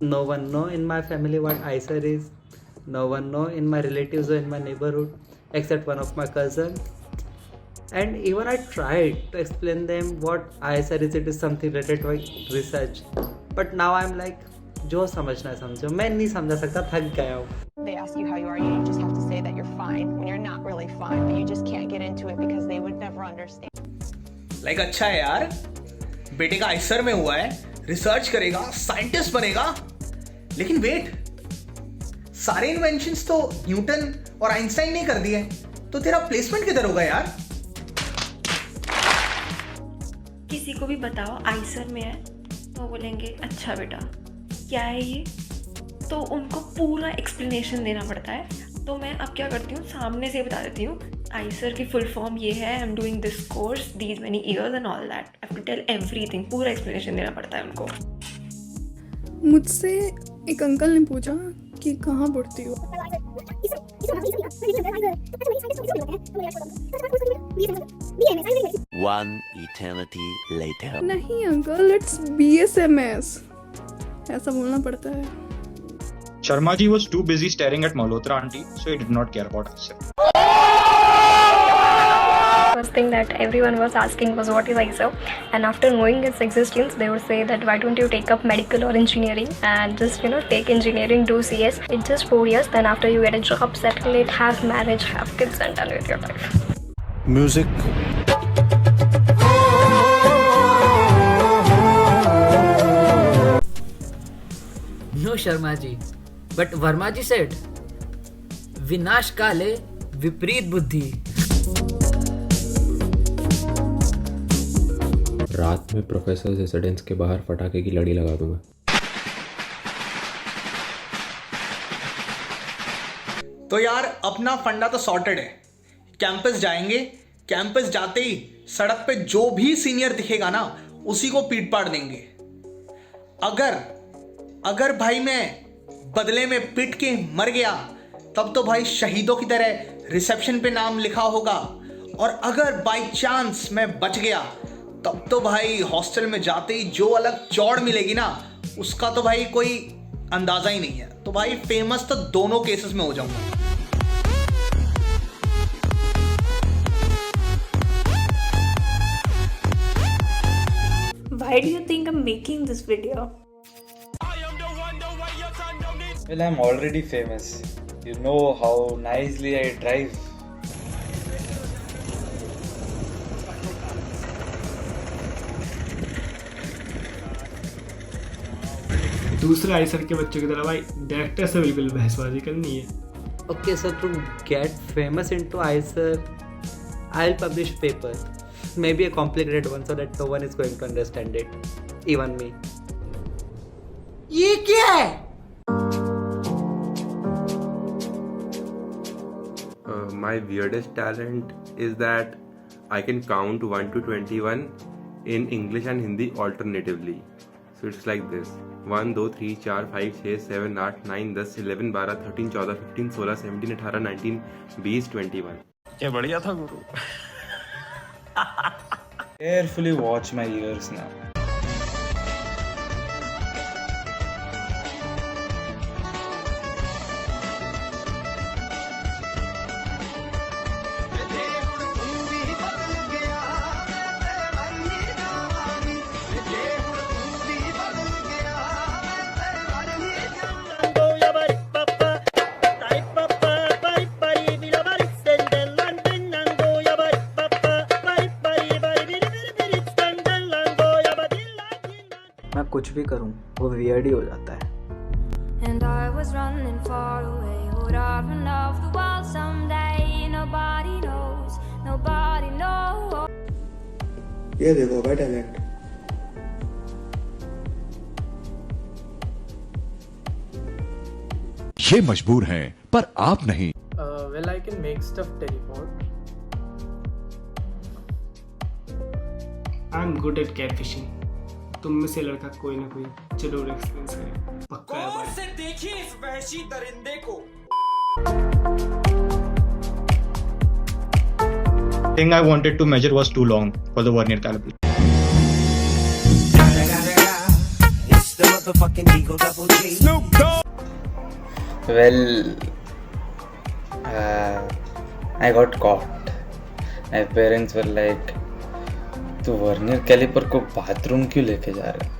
No one know in my family what ICER is. No one know in my relatives or in my neighborhood except one of my cousin. And even I tried to explain them what ICER is. It is something related to research. But now I'm like, जो समझना है समझो, मैं नहीं समझा सकता, थक गया हूँ. They ask you how you are, you just have to say that you're fine when you're not really fine, but you just can't get into it because they would never understand. Like अच्छा है यार, बेटे का Eicher में हुआ है, research करेगा, scientist बनेगा. लेकिन वेट, सारे इन्वेंशंस तो न्यूटन और आइंस्टाइन ने कर दिए, तो तेरा प्लेसमेंट किधर होगा यार? किसी को भी बताओ आइसर में है तो बोलेंगे अच्छा बेटा क्या है ये, तो उनको पूरा एक्सप्लेनेशन देना पड़ता है. तो मैं अब क्या करती हूँ, सामने से बता देती हूँ आइसर की फुल फॉर्म ये है, I am doing this course these many years and all that. I have to tell everything, पूरा एक्सप्लेनेशन देना पड़ता है उनको. मुझसे एक अंकल ने पूछा कि कहाँ पढ़ती हो. One eternity later. नहीं अंकल, इट्स BSMS, ऐसा बोलना पड़ता है. Sharma ji was too busy staring at Malhotra aunty, so he did not care about ICER. First thing that everyone was asking was what is ICER, and after knowing its existence they would say that why don't you take up medical or engineering and just take engineering, do CS. It's just 4 years, then after you get a job, settle it, have marriage, have kids and done with your life. Music. No Sharma ji, but Verma ji said विनाश काले विपरीत बुद्धि. रात में professor residence के बाहर पटाखे की लड़ी लगा दूंगा. तो यार अपना फंडा तो सॉर्टेड है. कैंपस जाएंगे, कैंपस जाते ही सड़क पे जो भी सीनियर दिखेगा ना उसी को पीट पाड़ देंगे. अगर भाई मैं बदले में पिट के मर गया तब तो भाई शहीदों की तरह रिसेप्शन पे नाम लिखा होगा, और अगर बाय चांस मैं बच गया तब तो भाई हॉस्टल में जाते ही जो अलग चौड़ मिलेगी ना उसका तो भाई कोई अंदाजा ही नहीं है. तो भाई फेमस तो दोनों केसेस में हो जाऊंगा. Why do you think I'm making this video? Well, I'm already famous. You know how nicely I drive. दूसरे आइसर के बच्चों की तरह भाई डायरेक्टर से बिल्कुल बहसबाजी करनी है. Okay, so to get famous into ICER, I'll publish paper. Maybe a complicated one so that no one is going to understand it. Even me. ये क्या है? My weirdest talent is that I can count 1 to 21 in English and Hindi alternatively. So it's like this: 1 2 3 4 5 6 7 8 9 10 11 12 13 14 15 16 17 18 19 20 21. क्या बढ़िया था गुरु. Carefully watch my ears now. मैं कुछ भी करूं वो वियर्ड ही हो जाता है. And I was running far away, would I run off the world someday? Nobody knows, nobody knows. ये देखो भाई टैलेंट. ये मजबूर हैं पर आप नहीं. Well, I can make stuff teleport. I'm good at catfishing. तुम में से लड़का कोई ना कोई जरूर एक्सपीरियंस करे. पक्का है भाई. से देखिए इस वहशी दरिंदे को. Thing I wanted to measure was too long for the vernier caliper. It's Well, I got caught. My parents were like, तू वर्नियर कैलिपर को बाथरूम क्यों लेके जा रहा है?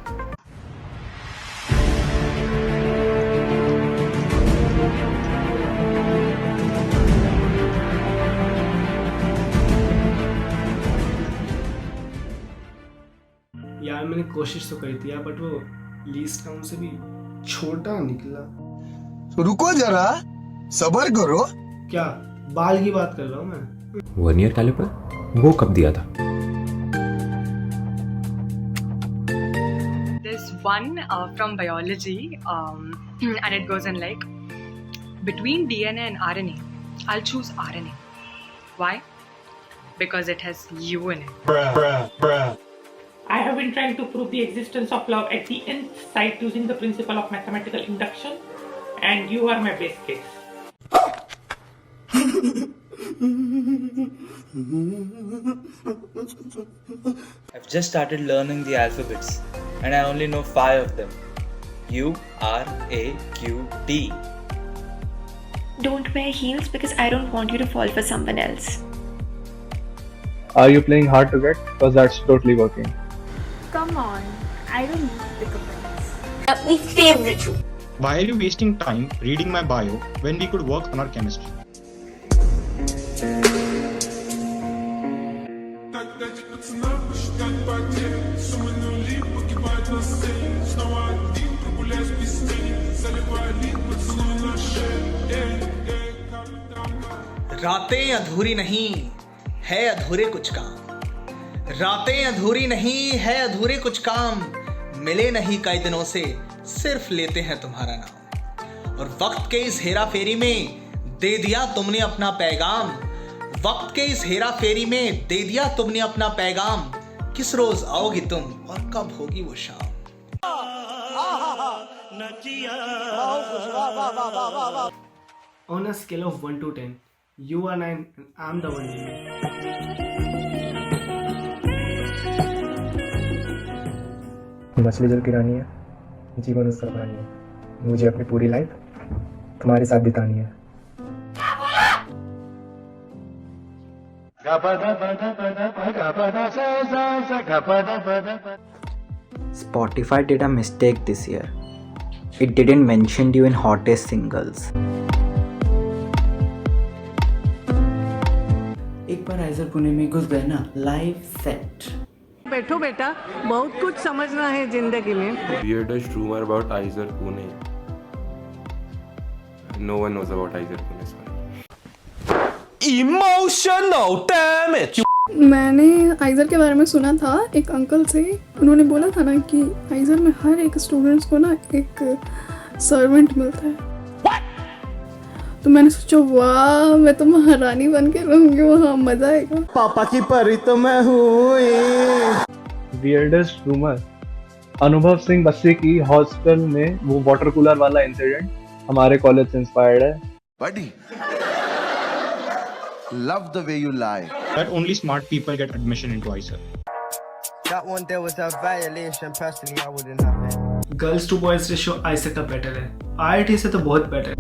यार मैंने कोशिश तो करी थी यार, बट वो लीस्ट काउंट से भी छोटा निकला। रुको जरा, सब्र करो। क्या बाल की बात कर रहा हूँ मैं? वर्नियर कैलिपर वो कब दिया था? There's one from biology, and it goes in like, between DNA and RNA, I'll choose RNA. Why? Because it has you in it. I have been trying to prove the existence of love at the nth site using the principle of mathematical induction, and you are my best case. I've just started learning the alphabets, and I only know 5 of them. U, R, A, Q, T. Don't wear heels because I don't want you to fall for someone else. Are you playing hard to get? Because that's totally working. Come on, I don't need pickup lines. My favorite. Why are you wasting time reading my bio when we could work on our chemistry? रातें अधूरी नहीं है अधूरे कुछ काम, रातें अधूरी नहीं है अधूरे कुछ काम, मिले नहीं कई दिनों से सिर्फ लेते हैं तुम्हारा नाम। और वक्त के इस हेरा फेरी में दे दिया तुमने अपना पैगाम, वक्त के इस हेरा फेरी में दे दिया तुमने अपना पैगाम, किस रोज आओगी तुम और कब होगी वो शाम। On a scale of 1 to 10, you are 9 and I'm the 1. मछली जल की रानी है, जीवन उसका पानी है, मुझे अपनी पूरी लाइफ तुम्हारे साथ बितानी है। Spotify did a mistake this year. It didn't mention you in hottest singles. एक बार आइजर पुणे में घुस गए ना, लाइफ सेट। बैठो बेटा, बहुत कुछ समझना है जिंदगी में। Weirdest rumor about Aizer Pune. No one knows about Aizer Pune. Sorry. Emotional damage. मैंने आइजर के बारे में सुना था एक अंकल से। उन्होंने बोला था ना कि आइजर में हर एक स्टूडेंट्स को ना एक सर्वेंट मिलता है। तो मैंने सोचा वाह, मैं तो महारानी बन के रहूंगी वहाँ, मजा आएगा। पापा की परी तो मैं हूँ। Weirdest rumor, अनुभव सिंह बस्सी की हॉस्टल में वो वाटर कूलर वाला इंसिडेंट हमारे कॉलेज से इंस्पायर्ड है। Buddy, love the way you lie. That only smart people get admission into ISER. That one there was a violation. Personally, I wouldn't have it. Girls to boys ratio ICET का better है, IIT से तो बहुत better है।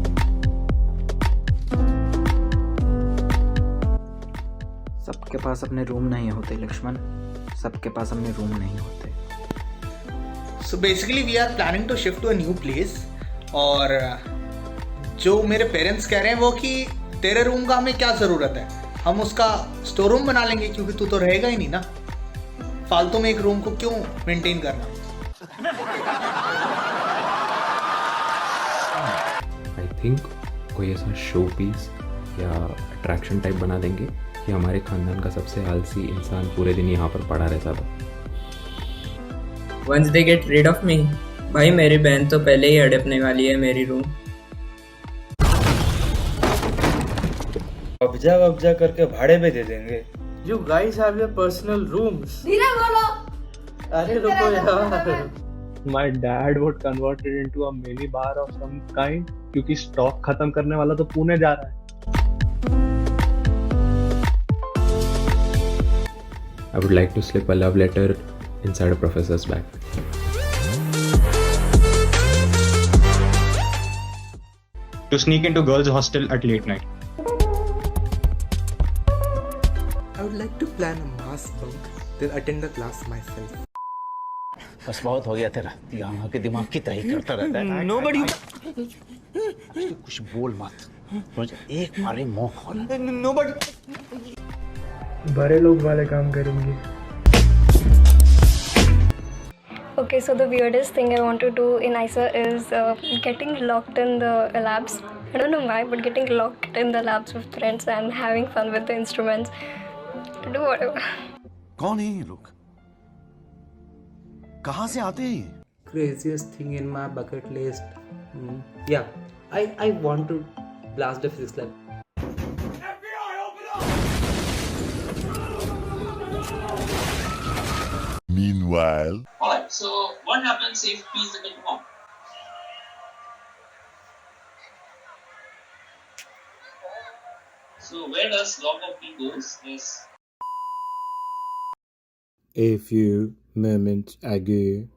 सबके पास अपने room नहीं होते लक्ष्मण, सबके पास अपने रूम नहीं होते। So basically we are planning to shift to a new place, और जो मेरे पेरेंट्स कह रहे हैं वो कि तेरे रूम का हमें क्या ज़रूरत है, हम उसका स्टोर रूम बना लेंगे क्योंकि तू तो रहेगा ही नहीं ना, फालतू में एक रूम को क्यों मेंटेन करना। आई थिंक कोई ऐसा शो पीस या अट्रैक्शन टाइप बना देंगे कि हमारे खानदान का सबसे आलसी इंसान पूरे दिन यहाँ पर पड़ा रहता था। Once they get rid of me, भाई मेरी बहन तो पहले ही हड़पने वाली है मेरी रूम। कब्जा करके भाड़े पे दे देंगे। You guys have your personal rooms. धीरे बोलो। अरे रुको यार। My dad would convert it into a mini bar of some kind क्योंकि स्टॉक खत्म करने वाला तो पुणे जा रहा है। I would like to slip a love letter inside a professor's bag. to sneak into girls' hostel at late night. I would like to plan a mass bunk, then attend the class myself. बस बहुत हो गया तेरा, यहाँ के दिमाग की तही करता रहता है। Nobody. कुछ बोल मत, मुझे एक बारी मोह खोला। Nobody. बड़े लोग वाले काम करेंगे। Okay, so the weirdest thing I want to do in ISA is getting locked in the labs. I don't know why, but getting locked in the labs with friends and having fun with the instruments. Do whatever. कौन है ये लोग? कहाँ से आते हैं? Craziest thing in my bucket list. Yeah, I want to blast the physics lab. Meanwhile. Alright, so what happens if P is equal to 1? So where does log of P goes is A few moments ago.